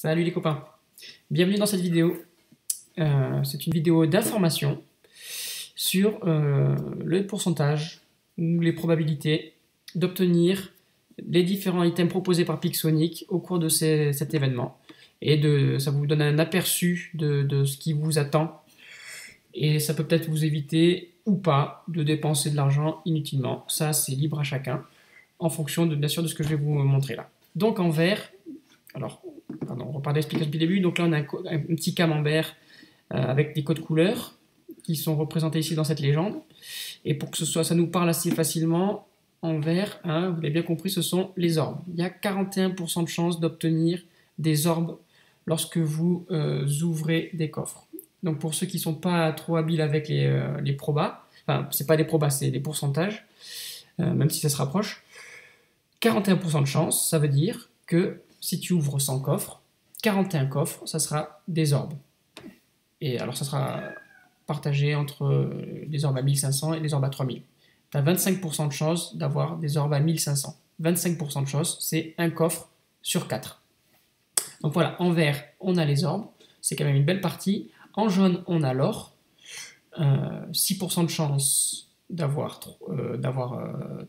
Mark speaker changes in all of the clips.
Speaker 1: Salut les copains, bienvenue dans cette vidéo. C'est une vidéo d'information sur le pourcentage ou les probabilités d'obtenir les différents items proposés par Pixonic au cours de cet événement. Et ça vous donne un aperçu de ce qui vous attend. Et ça peut peut-être vous éviter ou pas de dépenser de l'argent inutilement. Ça, c'est libre à chacun, en fonction bien sûr de ce que je vais vous montrer là. Donc en vert, alors, pardon, on repart d'explication depuis le début. Donc là, on a un petit camembert avec des codes couleurs qui sont représentés ici dans cette légende. Et pour que ça nous parle assez facilement, en vert, hein, vous l'avez bien compris, ce sont les orbes. Il y a 41% de chances d'obtenir des orbes lorsque vous ouvrez des coffres. Donc pour ceux qui ne sont pas trop habiles avec les probas, enfin, c'est pas des probas, c'est des pourcentages, même si ça se rapproche, 41% de chance, ça veut dire que si tu ouvres 100 coffres, 41 coffres, ça sera des orbes. Et alors ça sera partagé entre les orbes à 1500 et les orbes à 3000. Tu as 25% de chance d'avoir des orbes à 1500. 25% de chance, c'est un coffre sur 4. Donc voilà, en vert, on a les orbes, c'est quand même une belle partie. En jaune, on a l'or, 6% de chance d'avoir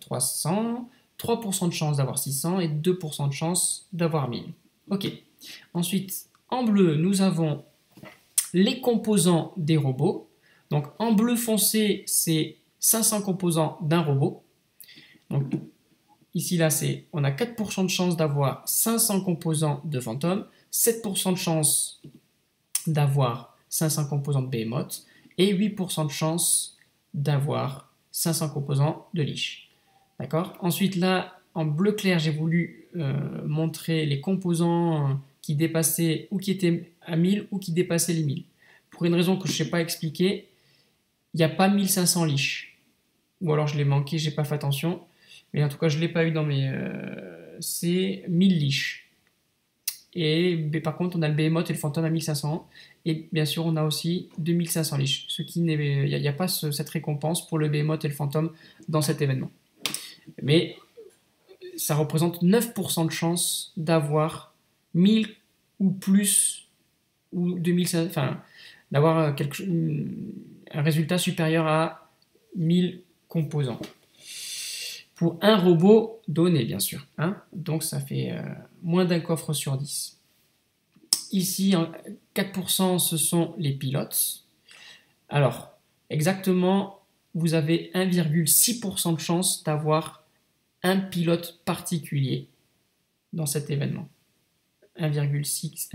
Speaker 1: 300, 3% de chance d'avoir 600 et 2% de chance d'avoir 1000. Ok. Ensuite, en bleu, nous avons les composants des robots. Donc en bleu foncé, c'est 500 composants d'un robot. Donc ici, là, on a 4% de chance d'avoir 500 composants de fantôme, 7% de chance d'avoir 500 composants de Behemoth et 8% de chance d'avoir 500 composants de Lich. D'accord. Ensuite, là, en bleu clair, j'ai voulu montrer les composants qui dépassaient ou qui étaient à 1000 ou qui dépassaient les 1000. Pour une raison que je ne sais pas expliquer, il n'y a pas 1500 Lich. Ou alors je l'ai manqué, je n'ai pas fait attention. Mais en tout cas, je ne l'ai pas eu dans mes... c'est 1000 Lich. Et par contre, on a le Behemoth et le fantôme à 1500. Et bien sûr, on a aussi 2500 Lich. Il n'y a pas cette récompense pour le Behemoth et le fantôme dans cet événement. Mais ça représente 9% de chance d'avoir 1000 ou plus, ou 2500, enfin, d'avoir un résultat supérieur à 1000 composants. Pour un robot donné, bien sûr. Hein. Donc ça fait moins d'un coffre sur 10. Ici, 4%, ce sont les pilotes. Alors, exactement, vous avez 1,6% de chance d'avoir un pilote particulier dans cet événement. 1,6,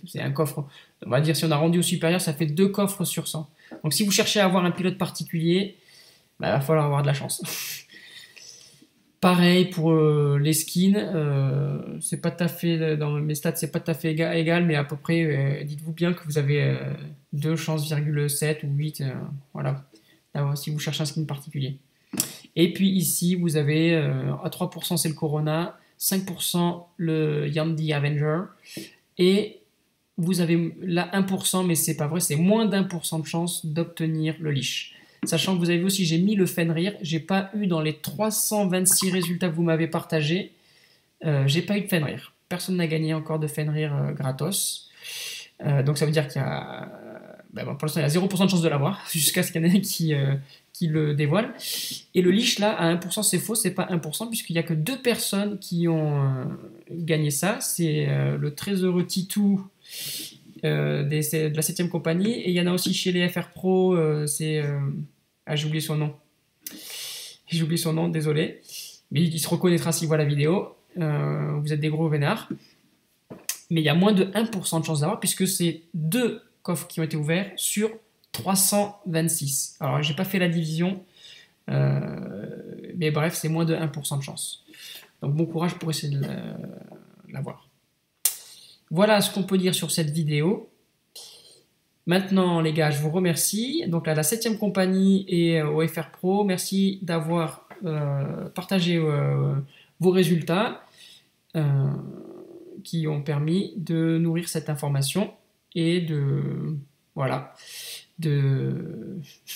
Speaker 1: c'est un coffre. On va dire, si on a rendu au supérieur, ça fait 2 coffres sur 100. Donc si vous cherchez à avoir un pilote particulier, il va falloir avoir de la chance. Pareil pour les skins, c'est pas tout à fait, dans mes stats, c'est pas tout à fait égal, mais à peu près, dites-vous bien que vous avez 2 chances, 7 ou 8, voilà, si vous cherchez un skin particulier. Et puis ici, vous avez à 3%, c'est le Corona, 5% le Yandi Avenger, et vous avez là 1%, mais c'est pas vrai, c'est moins d'1% de chance d'obtenir le Lich. Sachant que vous avez vu aussi, j'ai mis le Fenrir, j'ai pas eu dans les 326 résultats que vous m'avez partagés, j'ai pas eu de Fenrir. Personne n'a gagné encore de Fenrir gratos. Donc ça veut dire qu'il y a, pour l'instant, il y a 0% de chance de l'avoir, jusqu'à ce qu'il y en ait un qui le dévoile. Et le Lich, là, à 1%, c'est faux, c'est pas 1%, puisqu'il n'y a que 2 personnes qui ont gagné ça. C'est le très heureux Titou de la 7ème compagnie, et il y en a aussi chez les FR Pro, j'ai oublié son nom. J'ai oublié son nom, désolé. Mais il se reconnaîtra s'il voit la vidéo. Vous êtes des gros vénards. Mais il y a moins de 1% de chance d'avoir, puisque c'est 2 coffres qui ont été ouverts sur 326. Alors, j'ai pas fait la division, mais bref, c'est moins de 1% de chance. Donc, bon courage pour essayer de l'avoir. Voilà ce qu'on peut dire sur cette vidéo. Maintenant, les gars, je vous remercie. Donc, à la 7ème compagnie et au FR Pro, merci d'avoir partagé vos résultats qui ont permis de nourrir cette information et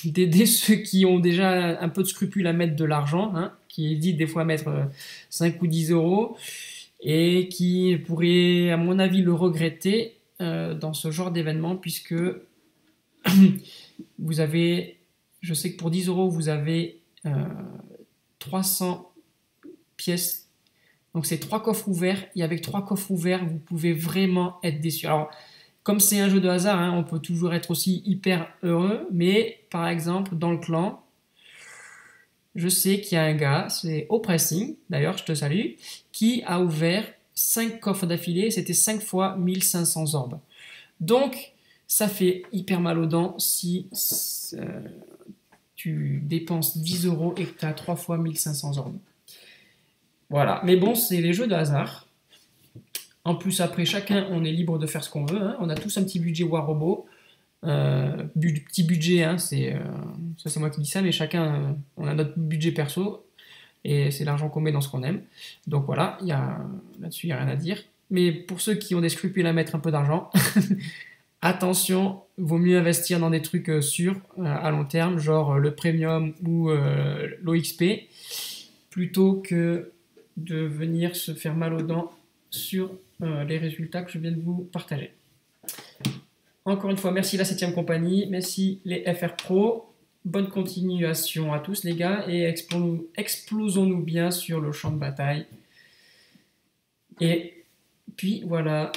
Speaker 1: d'aider ceux qui ont déjà un peu de scrupules à mettre de l'argent, hein, qui hésitent des fois à mettre 5 ou 10 euros, et qui pourrait, à mon avis, le regretter dans ce genre d'événement, puisque vous avez, je sais que pour 10 euros, vous avez 300 pièces. Donc c'est 3 coffres ouverts, et avec 3 coffres ouverts, vous pouvez vraiment être déçu. Alors, comme c'est un jeu de hasard, hein, on peut toujours être aussi hyper heureux, mais par exemple, dans le clan, je sais qu'il y a un gars, c'est Au Pressing, d'ailleurs, je te salue, qui a ouvert 5 coffres d'affilée, c'était 5 fois 1500 orbes. Donc, ça fait hyper mal aux dents si tu dépenses 10 euros et que tu as 3 fois 1500 orbes. Voilà, mais bon, c'est les jeux de hasard. En plus, après, chacun, on est libre de faire ce qu'on veut. Hein. On a tous un petit budget War Robot. Petit budget, hein, ça c'est moi qui dis ça, mais chacun, on a notre budget perso. Et c'est l'argent qu'on met dans ce qu'on aime. Donc voilà, là-dessus, il n'y a rien à dire. Mais pour ceux qui ont des scrupules à mettre un peu d'argent, attention, vaut mieux investir dans des trucs sûrs à long terme, genre le premium ou l'OXP, plutôt que de venir se faire mal aux dents sur les résultats que je viens de vous partager. Encore une fois, merci la 7ème compagnie, merci les FR Pro. Bonne continuation à tous les gars et explosons-nous bien sur le champ de bataille. Et puis voilà.